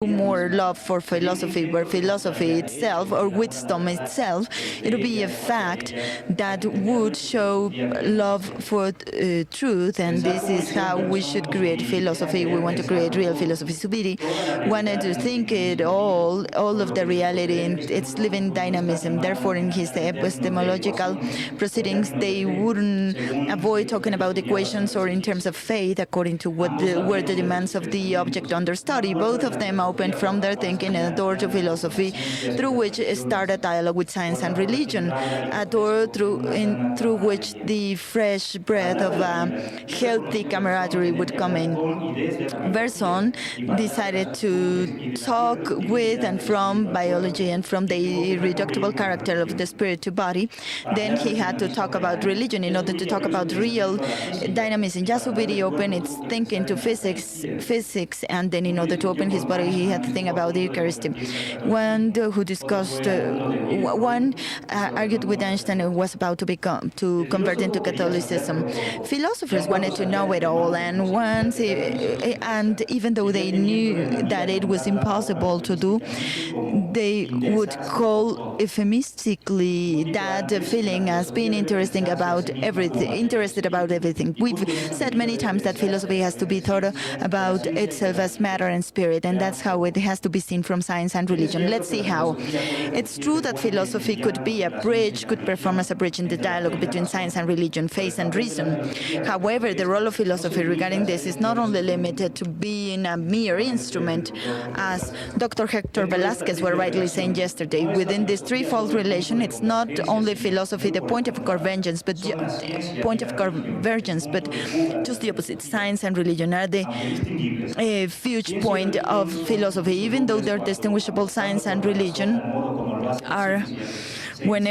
more love for philosophy, where philosophy itself or wisdom itself, it would be a fact that would show love for truth, and this is how we should create philosophy. We want to create real philosophy. Zubiri wanted to think it all of the reality in its living dynamism. Therefore, in his epistemological proceedings, they wouldn't avoid talking about equations or in terms of faith, according to what were the demands of the object under study. Both of them opened from their thinking a door to philosophy, through which started dialogue with science and religion, a door through which the fresh breath of healthy camaraderie would come in. Bergson decided to talk with and from biology and from the irreducible character of the spirit to body. Then he had to talk about religion in order to talk about real dynamism. Jasubiri opened its thinking to physics, and then in order to open his body, he had to think about the Eucharist. One argued with Einstein who was about to convert into Catholicism. Philosophers wanted to know it all, and even though they knew that it was impossible to do, they would call euphemistically that feeling as being interested about everything. We've said many times that philosophy has to be thought about itself as matter and spirit, and that's how it has to be seen from science and religion. Let's see how. It's true that philosophy could be a bridge, could perform as a bridge in the dialogue between science and religion, faith and reason. However, the role of philosophy regarding this is not only limited to being a mere instrument, as Dr. Hector Velázquez were rightly saying yesterday. Within this threefold relation, it's not only philosophy the point of convergence, but just the opposite. Science and religion are the huge point of philosophy. Even though they're distinguishable, science and religion are when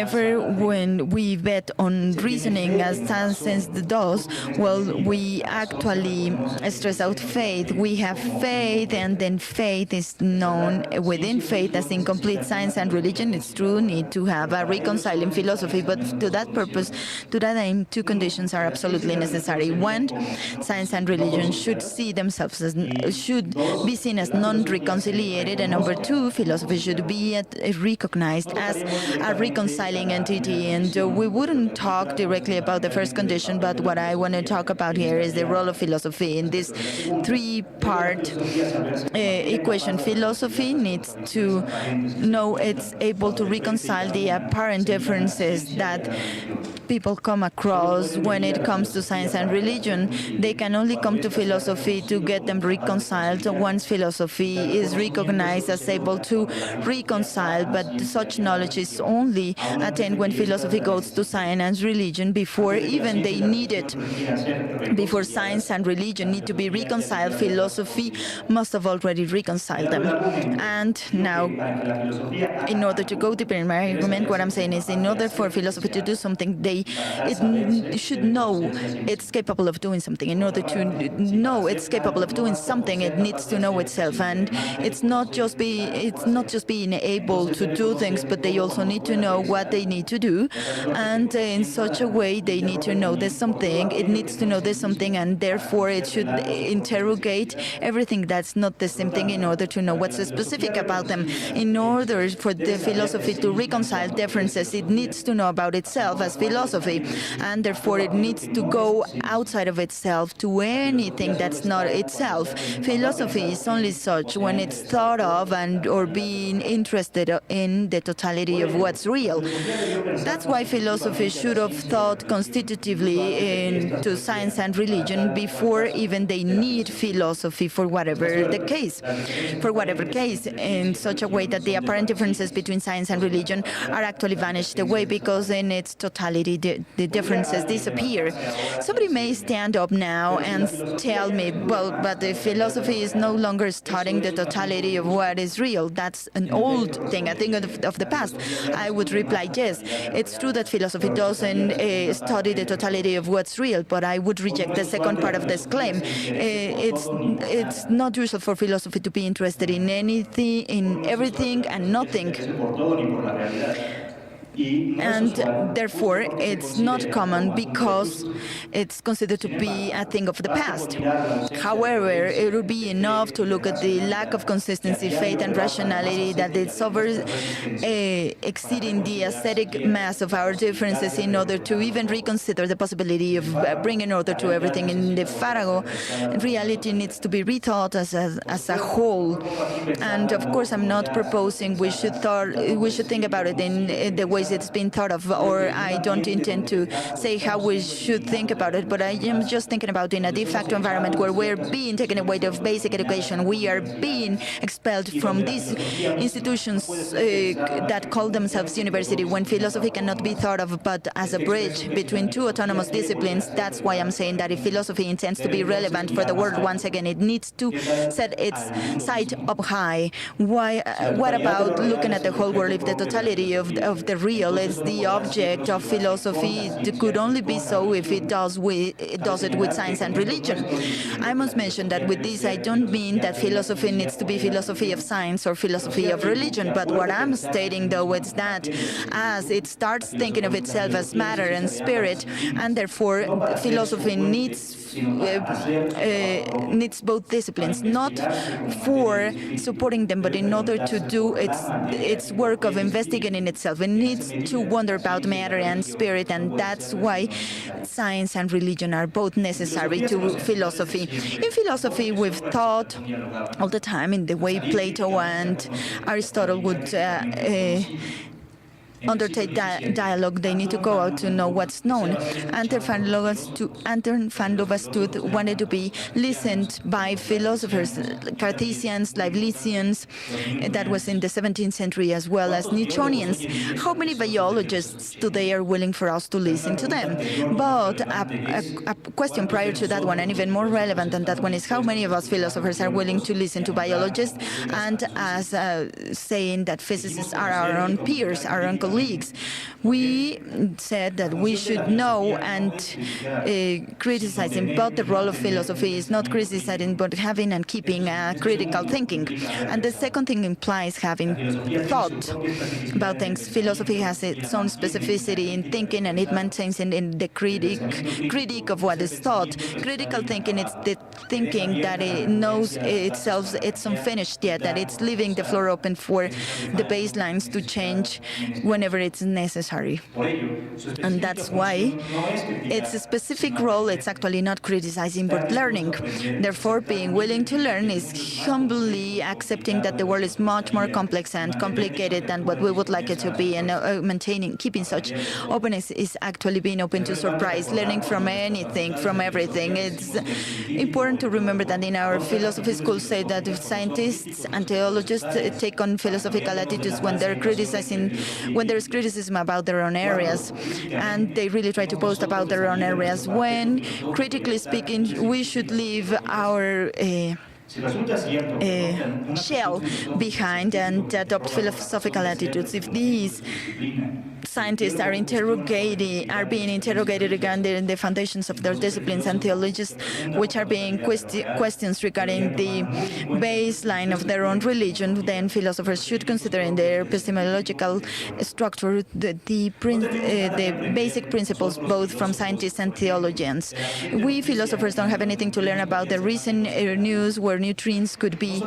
we bet on reasoning, as science does, well, we actually stress out faith. We have faith, and then faith is known within faith as incomplete. Science and religion, it's true, need to have a reconciling philosophy, but to that purpose, to that aim, two conditions are absolutely necessary. One, science and religion should should be seen as non-reconciliated, and number two, philosophy should be recognized as a reconciling entity. And we wouldn't talk directly about the first condition, but what I want to talk about here is the role of philosophy in this three-part equation. Philosophy needs to know it's able to reconcile the apparent differences that people come across when it comes to science and religion. They can only come to philosophy to get them reconciled once philosophy is recognized as able to reconcile, but such knowledge is only attained when philosophy goes to science and religion before even they need it. Before science and religion need to be reconciled, philosophy must have already reconciled them. And now, in order to go deeper in my argument, what I'm saying is, in order for philosophy to do something, it should know it's capable of doing something. In order to know it's capable of doing something, it needs to know itself. And it's not just being able to do things, but they also need to know what they need to do. And in such a way, they need to know there's something. It needs to know there's something, and therefore it should interrogate everything that's not the same thing in order to know what's specific about them. In order for the philosophy to reconcile differences, it needs to know about itself as philosophy, and therefore it needs to go outside of itself to anything that's not itself. Philosophy is only such when it's thought of or being interested in the totality of what's real. That's why philosophy should have thought constitutively into science and religion before even they need philosophy for whatever case, in such a way that the apparent differences between science and religion are actually vanished away, because in its totality the differences disappear. Somebody may stand up now and tell me, well, but the philosophy is no longer studying the totality of what is real. That's an old thing, a thing of the past. I would reply, yes, it's true that philosophy doesn't study the totality of what's real, but I would reject the second part of this claim. It's not usual for philosophy to be interested in anything, in everything and nothing. And therefore, it's not common because it's considered to be a thing of the past. However, it would be enough to look at the lack of consistency, faith, and rationality that it's exceeding the aesthetic mass of our differences in order to even reconsider the possibility of bringing order to everything. In the Farago, reality needs to be rethought as a whole. And of course, I'm not proposing we should think about it in the ways it's been thought of, or I don't intend to say how we should think about it, but I am just thinking about in a de facto environment where we're being taken away of basic education, we are being expelled from these institutions that call themselves university, when philosophy cannot be thought of but as a bridge between two autonomous disciplines. That's why I'm saying that if philosophy intends to be relevant for the world once again, it needs to set its sight up high. What about looking at the whole world if the totality of the real is the object of philosophy? It could only be so if it does it with science and religion. I must mention that with this I don't mean that philosophy needs to be philosophy of science or philosophy of religion, but what I'm stating though is that as it starts thinking of itself as matter and spirit, and therefore philosophy needs both disciplines, not for supporting them, but in order to do its work of investigating itself. It needs to wonder about matter and spirit, and that's why science and religion are both necessary to philosophy. In philosophy, we've thought all the time in the way Plato and Aristotle would undertake dialogue. They need to go out to know what's known. Anton van Leeuwenhoek wanted to be listened by philosophers, Cartesians, Leibnizians, that was in the 17th century, as well as Newtonians. How many biologists today are willing for us to listen to them? But a question prior to that one, and even more relevant than that one, is how many of us philosophers are willing to listen to biologists, and as saying that physicists are our own peers, our own colleagues. We said that we should know and criticizing, but the role of philosophy is not criticizing, but having and keeping critical thinking. And the second thing implies having thought about things. Philosophy has its own specificity in thinking, and it maintains in the critique of what is thought. Critical thinking, it's the thinking that it knows itself, it's unfinished yet, that it's leaving the floor open for the baselines to change whenever it's necessary. And that's why it's a specific role. It's actually not criticizing, but learning. Therefore, being willing to learn is humbly accepting that the world is much more complex and complicated than what we would like it to be, and keeping such openness is actually being open to surprise, learning from anything, from everything. It's important to remember that in our philosophy schools say that scientists and theologists take on philosophical attitudes when they're criticizing, when there's criticism about their own areas, and they really try to boast about their own areas. When, critically speaking, we should leave our shell behind and adopt philosophical attitudes. If these scientists are being interrogated regarding the foundations of their disciplines, and theologians which are being questions regarding the baseline of their own religion, then philosophers should consider in their epistemological structure the basic principles both from scientists and theologians. We philosophers don't have anything to learn about the recent news where neutrons could be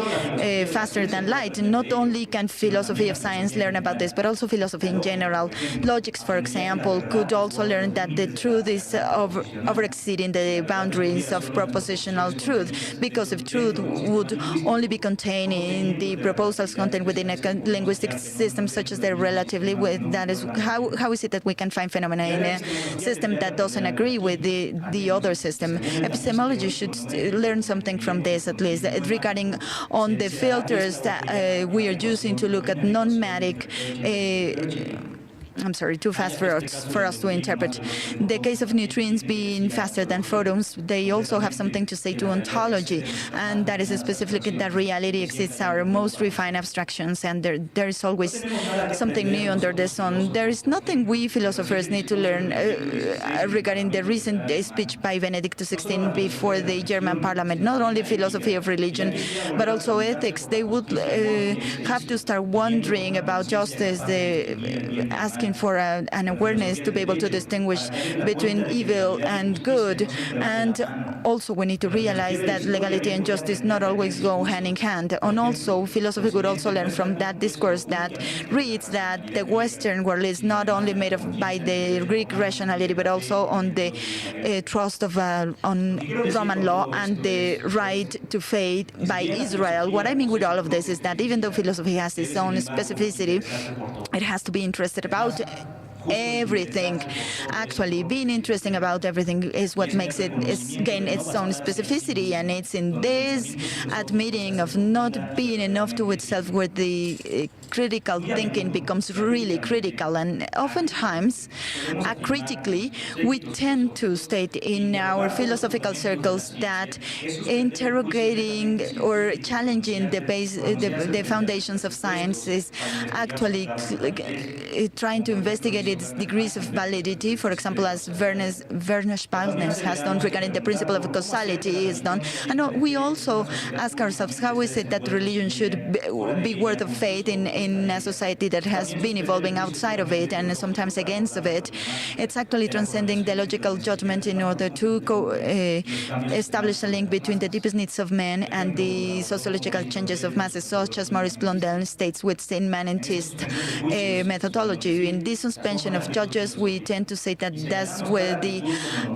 faster than light. Not only can philosophy of science learn about this, but also philosophy in general. Logics, for example, could also learn that the truth is over-exceeding the boundaries of propositional truth, because if truth would only be contained in the proposals contained within a linguistic system such as the relatively, that is, how is it that we can find phenomena in a system that doesn't agree with the other system? Epistemology should learn something from this, at least, regarding on the filters that we are using to look at non-matic I'm sorry, too fast for us to interpret. The case of neutrons being faster than photons, they also have something to say to ontology, and that is specifically that reality exceeds our most refined abstractions, and there is always something new under the sun. There is nothing we philosophers need to learn regarding the recent speech by Benedict XVI before the German parliament. Not only philosophy of religion, but also ethics. They would have to start wondering about justice, asking for an awareness to be able to distinguish between evil and good. And also we need to realize that legality and justice not always go hand in hand. And also philosophy would also learn from that discourse that reads that the Western world is not only made of by the Greek rationality, but also on the trust of on Roman law and the right to faith by Israel. What I mean with all of this is that even though philosophy has its own specificity, it has to be interested about everything. Actually, being interesting about everything is what makes it gain its own specificity, and it's in this admitting of not being enough to itself where the critical thinking becomes really critical. And oftentimes, critically, we tend to state in our philosophical circles that interrogating or challenging the foundations of science is actually trying to investigate its degrees of validity, for example, as Werner Spaltner has done regarding the principle of causality is done. And we also ask ourselves, how is it that religion should be worth of faith in a society that has been evolving outside of it and sometimes against of it? It's actually transcending the logical judgment in order to establish a link between the deepest needs of men and the sociological changes of masses, such as Maurice Blondel states with immanentist methodology. In this suspension of judges, we tend to say that that's where the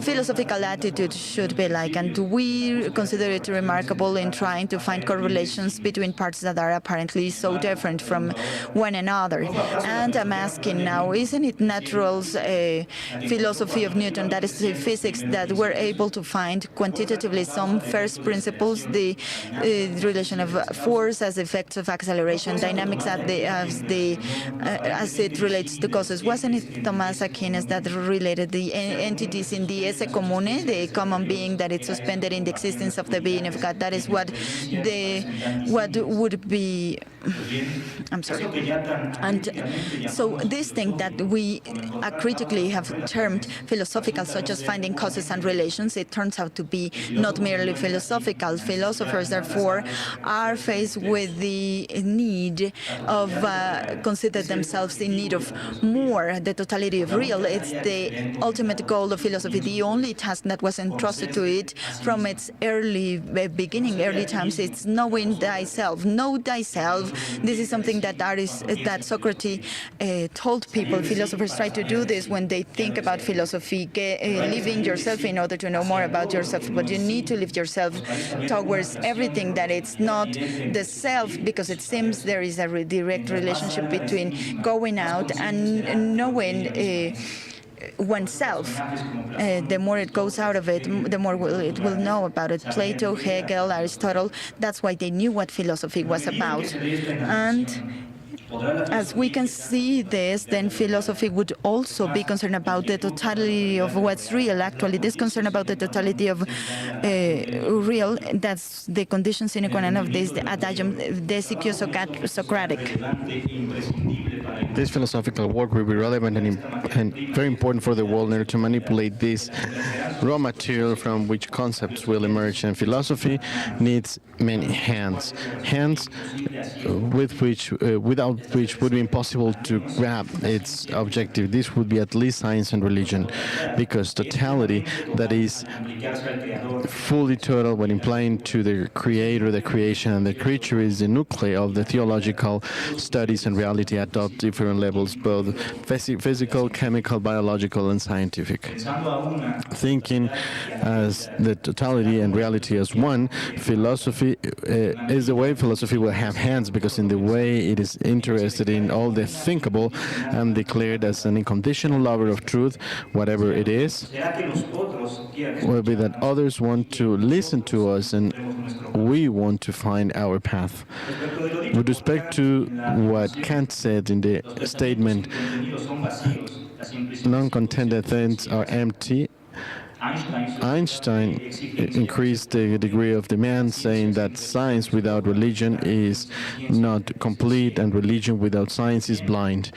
philosophical attitude should be like, and we consider it remarkable in trying to find correlations between parts that are apparently so different from one another. And I'm asking now, isn't it natural's philosophy of Newton, that is the physics, that we're able to find quantitatively some first principles, the relation of force as effects of acceleration, dynamics as it relates to causes? Wasn't it Thomas Aquinas that related the entities in the esse commune, the common being that is suspended in the existence of the being of God? That is what would be. I'm sorry. And so this thing that we critically have termed philosophical, such as finding causes and relations, it turns out to be not merely philosophical. Philosophers, therefore, are faced with the need of consider themselves in need of more, the totality of real. It's the ultimate goal of philosophy. The only task that was entrusted to it from its early beginning, early times, it's knowing thyself. Know thyself. This is something that Socrates told people. Philosophers try to do this when they think about philosophy, living yourself in order to know more about yourself. But you need to live yourself towards everything that it's not the self, because it seems there is a direct relationship between going out and knowing oneself. The more it goes out of it, the more it will know about it. Plato, Hegel, Aristotle, that's why they knew what philosophy was about. And as we can see this, then philosophy would also be concerned about the totality of what's real. Actually, this concern about the totality of real, that's the condition sine qua non of this, the adagium Socratic. This philosophical work will be relevant and very important for the world in order to manipulate this raw material from which concepts will emerge. And philosophy needs many hands without which would be impossible to grab its objective. This would be at least science and religion, because totality, that is fully total when implying to the creator, the creation, and the creature, is the nucleus of the theological studies and reality at all different levels, both physical, chemical, biological, and scientific. Thinking as the totality and reality as one, philosophy is the way philosophy will have hands, because in the way it is interested in all the thinkable and declared as an unconditional lover of truth, whatever it is, will be that others want to listen to us and we want to find our path. With respect to what Kant said in the statement, non-contented things are empty, Einstein increased the degree of demand, saying that science without religion is not complete and religion without science is blind.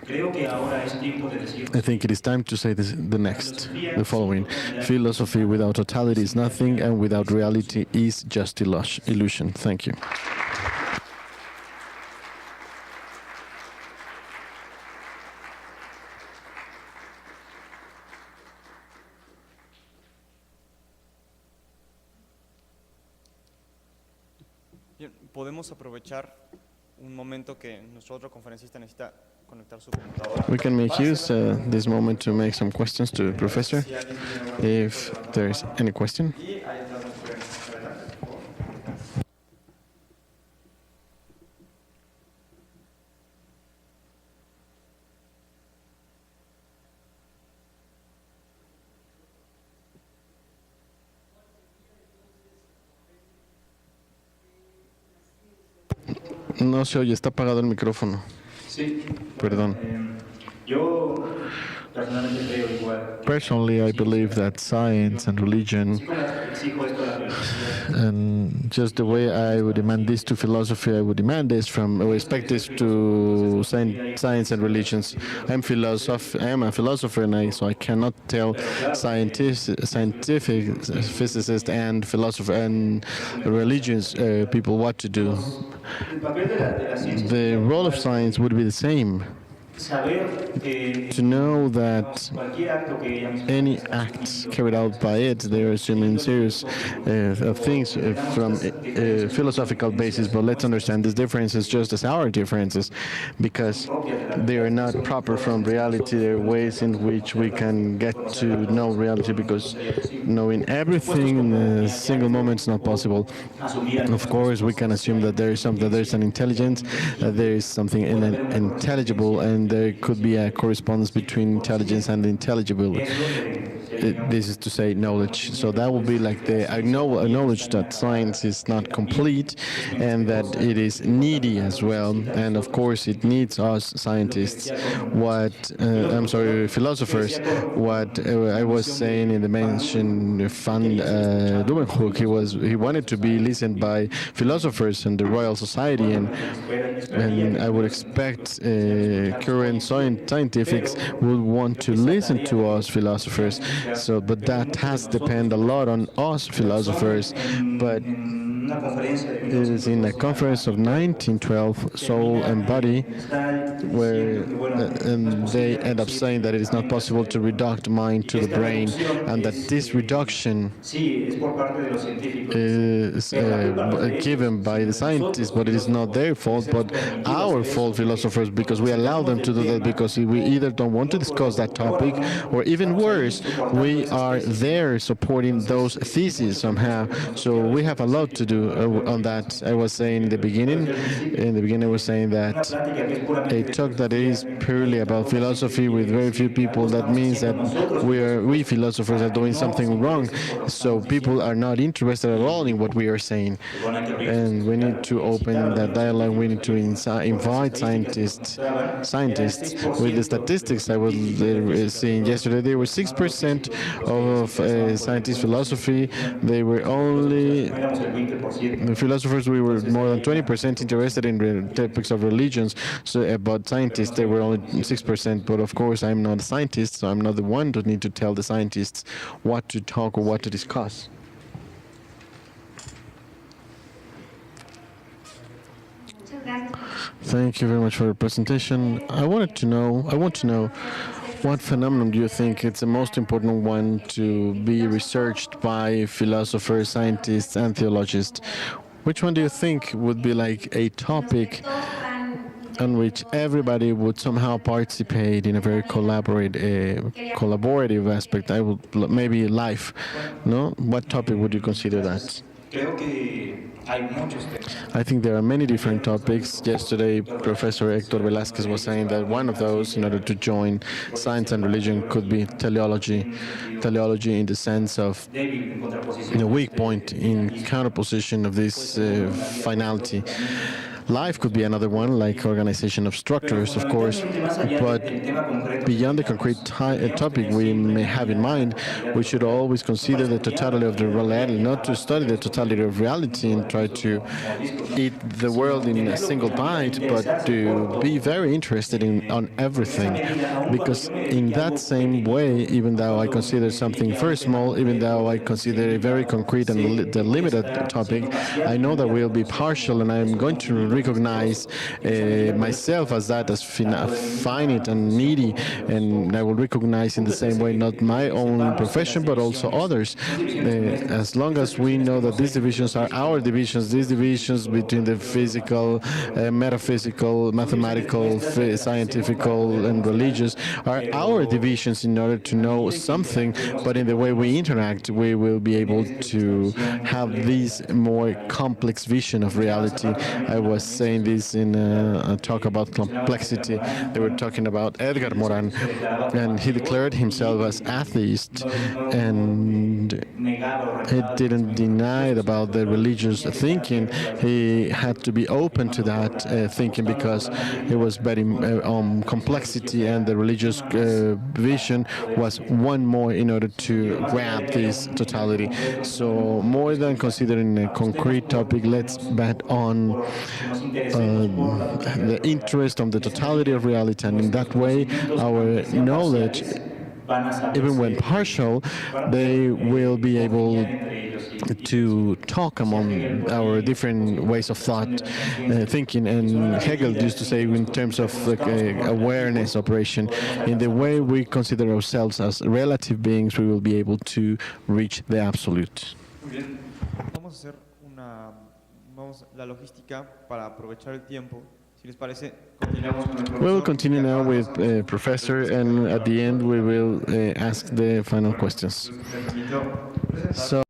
I think it is time to say the following. Philosophy without totality is nothing, and without reality is just illusion. Thank you. Podemos aprovechar un momento que nuestro otro conferencista necesita conectar su computadora. We can make use this moment to make some questions to the professor, if there's any question. No se oye, está apagado el micrófono. Sí. Perdón. Yo personalmente creo igual. Personally, I believe that science and religion, Así como exijo esto a la filosofía, and just the way I would demand this to philosophy, I would demand this from, I would expect this to science and religions. I am a philosopher, and so I cannot tell scientific physicists and philosopher and religious people what to do. el papel de la ciencia The role of science would be the same. saber que To know that cualquier acto que ella misma any acts carried out by it, they are assuming serious of things from a philosophical basis, but let's understand these differences just as our differences, because they are not proper from reality. There are ways in which we can get to know reality, because knowing everything in a single moment is not possible. asumir Of course, we can assume that there is something, there's an intelligence, there is something intelligible, and there could be a correspondence between intelligence and intelligible. This is to say knowledge. So that would be like the knowledge that science is not complete and that it is needy as well. And of course, it needs us scientists. Philosophers. What I was saying in the mention Van Leeuwenhoek, he wanted to be listened by philosophers in the Royal Society, and I would expect current scientifics would want to listen to us philosophers. So, but that has depend a lot on us philosophers. But una conferencia de it is in a conference of 1912, Soul and Body, where and they end up saying that it is not possible to reduce mind to the brain, and that this reduction sí es por parte de los científicos is given by the scientists, but it is not their fault, but our fault, philosophers, because we allow them to do that, because we either don't want to discuss that topic, or even worse, we are there supporting those theses somehow. So we have a lot to do on that. I was saying in the beginning I was saying that a talk that is purely about philosophy with very few people, that means that we philosophers are doing something wrong. So people are not interested at all in what we are saying. And we need to open that dialogue. We need to invite scientists. With the statistics I was seeing yesterday, there were 6% of scientist philosophy. They were only the philosophers. We were more than 20% interested in the topics of religions. So about scientists, they were only 6%. But of course, I'm not a scientist, so I'm not the one to need to tell the scientists what to talk or what to discuss. Thank you very much for the presentation. I want to know what phenomenon do you think it's the most important one to be researched by philosophers, scientists, and theologians? Which one do you think would be like a topic on which everybody would somehow participate in a very collaborative aspect? I would maybe life, no? What topic would you consider that? creo que hay muchos temas. I think there are many different topics. Yesterday, Professor Hector Velázquez was saying that one of those, in order to join science and religion, could be teleology. Teleology in the sense of Débil en contraposición. the weak point in counterposition of this finality. Life could be another one, like organization of structures, of course, but beyond the concrete topic we may have in mind, we should always consider the totality of the reality, not to study the totality of reality and try to eat the world in a single bite, but to be very interested on everything. Because in that same way, even though I consider something very small, even though I consider a very concrete and limited topic, I know that we'll be partial, and I'm going to recognize myself as that, as finite and needy, and I will recognize in the same way not my own profession but also others. As long as we know that these divisions are our divisions, these divisions between the physical, metaphysical, mathematical, scientific, and religious are our divisions in order to know something, but in the way we interact, we will be able to have this more complex vision of reality. I was saying this in a talk about complexity. They were talking about Edgar Morin, and he declared himself as atheist, and he didn't deny about the religious thinking. He had to be open to that thinking because it was very complexity, and the religious vision was one more in order to grab this totality. So more than considering a concrete topic, let's bet on the interest on the totality of reality, and in that way our knowledge, even when partial, they will be able to talk among our different ways of thought, thinking. And Hegel used to say, in terms of awareness operation, in the way we consider ourselves as relative beings, we will be able to reach the absolute. Muy bien. Vamos a hacer la logística para aprovechar el tiempo. Si les parece, continuamos con el profesor. We will continue now with Professor, and at the end we will ask the final questions. So